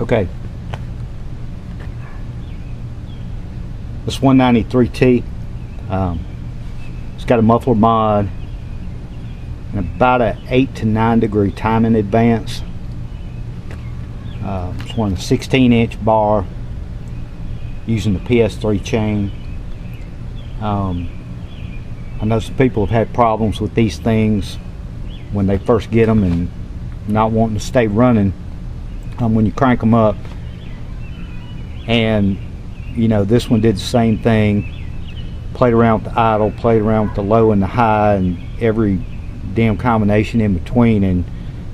Okay. This 193T, it's got a muffler mod and about a 8 to 9 degree timing advance. It's one 16-inch bar using the PS3 chain. I know some people have had problems with these things when they first get them and not wanting to stay running when you crank them up. And you know, this one did the same thing. Played around with the idle, played around with the low and the high and every damn combination in between, and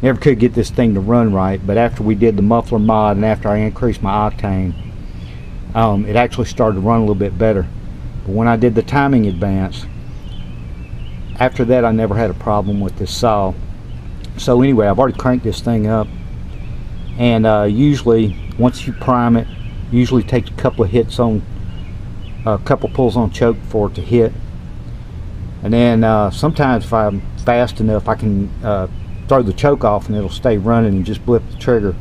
never could get this thing to run right. But after we did the muffler mod and after I increased my octane, it actually started to run a little bit better. But when I did the timing advance, after that I never had a problem with this saw. So anyway, I've already cranked this thing up, and usually once you prime it, usually takes a couple of hits on, a couple pulls on choke for it to hit. And then sometimes if I'm fast enough, I can throw the choke off and it'll stay running and just blip the trigger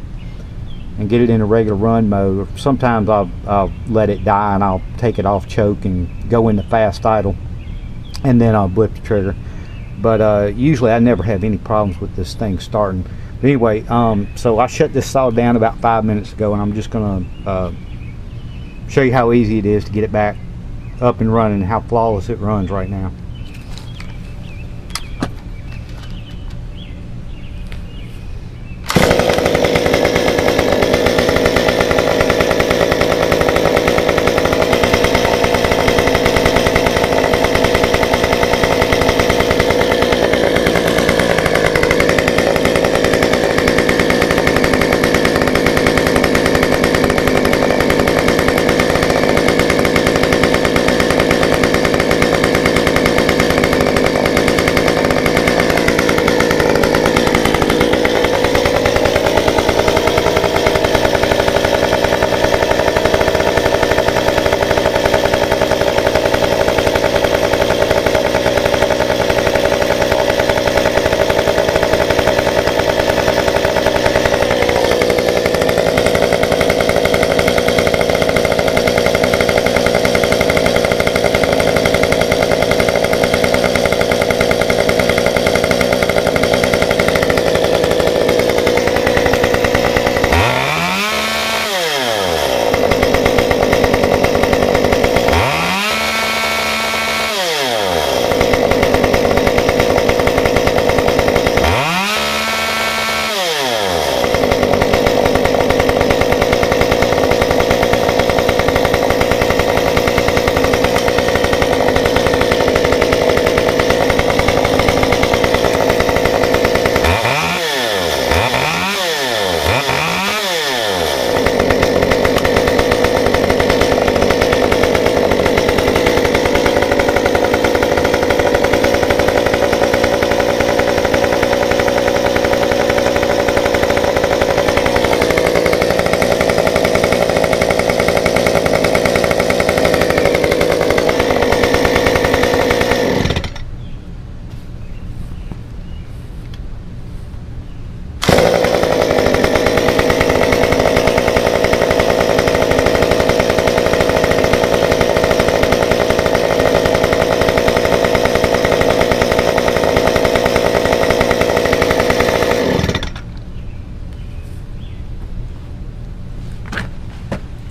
and get it in a regular run mode. Or sometimes I'll let it die and I'll take it off choke and go into fast idle, and then I'll blip the trigger. But usually I never have any problems with this thing starting. But anyway, so I shut this saw down about 5 minutes ago, and I'm just gonna show you how easy it is to get it back up and running and how flawless it runs right now.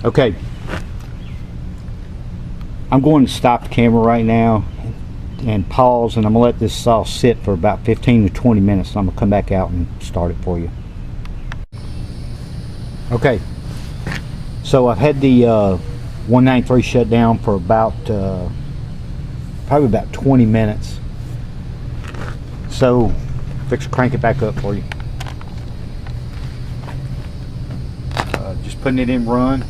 Okay, I'm going to stop the camera right now and pause, and I'm going to let this saw sit for about 15 to 20 minutes, and I'm going to come back out and start it for you. Okay, so I've had the 193 shut down for about probably about 20 minutes. So fix to crank it back up for you. Just putting it in run.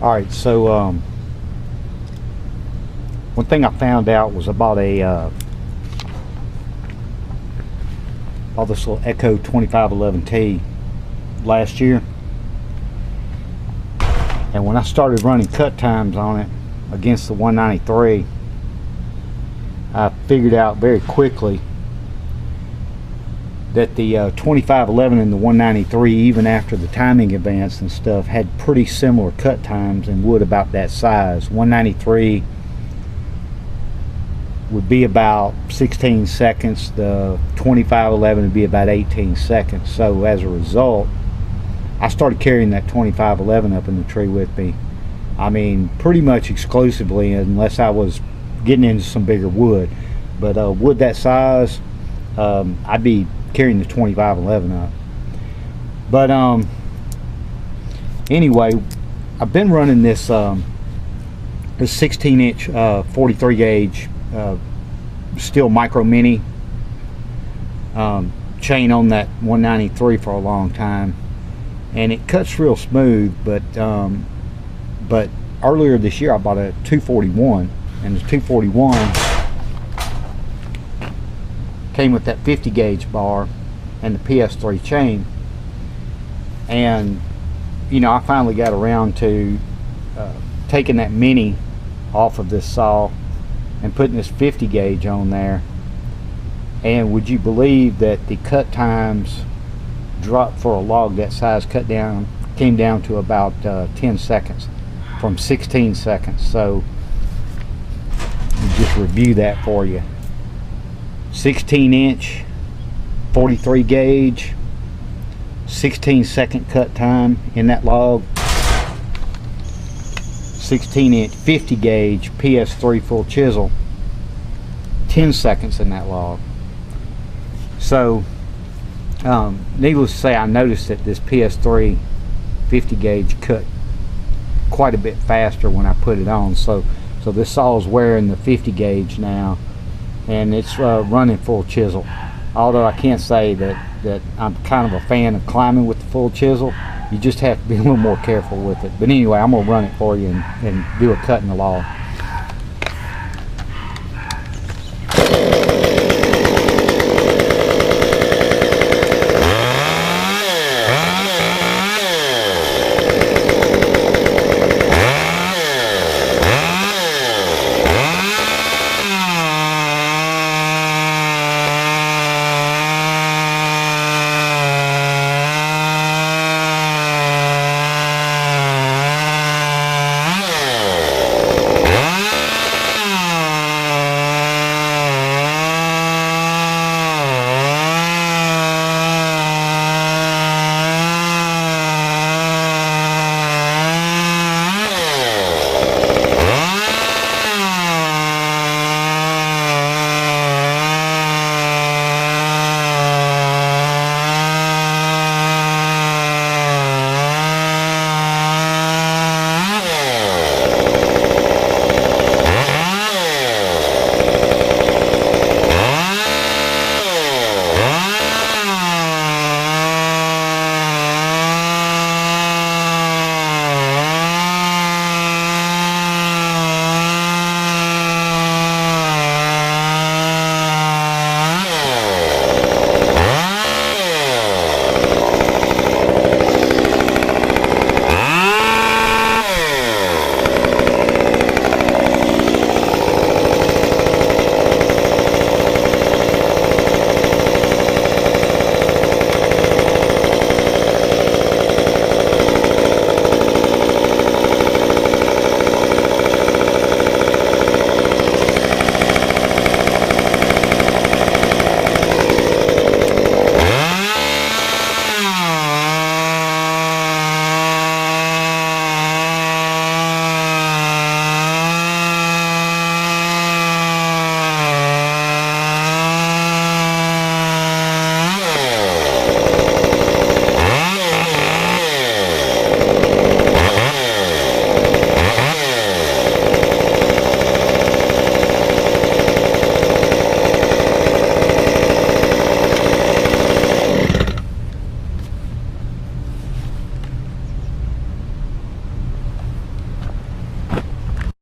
Alright, so one thing I found out was about all this little Echo 2511T last year, and when I started running cut times on it against the 193, I figured out very quickly that the 2511 and the 193, even after the timing advance and stuff, had pretty similar cut times and wood about that size. 193 would be about 16 seconds, the 2511 would be about 18 seconds. So as a result, I started carrying that 2511 up in the tree with me. I mean, pretty much exclusively, unless I was getting into some bigger wood. But wood that size, I'd be carrying the 2511 up. But anyway, I've been running this 16-inch 43 gauge Stihl micro mini chain on that 193 for a long time, and it cuts real smooth. But earlier this year I bought a 241, and the 241 came with that 50 gauge bar and the PS3 chain. And you know, I finally got around to taking that mini off of this saw and putting this 50 gauge on there. And would you believe that the cut times dropped for a log that size, came down to about 10 seconds from 16 seconds. So just review that for you. 16-inch 43 gauge, 16-second cut time in that log. 16-inch 50 gauge PS3 full chisel, 10 seconds in that log. So needless to say, I noticed that this PS3 50 gauge cut quite a bit faster when I put it on. So this saw is wearing the 50 gauge now, and it's running full chisel. Although I can't say that I'm kind of a fan of climbing with the full chisel. You just have to be a little more careful with it. But anyway, I'm going to run it for you and do a cut in the log.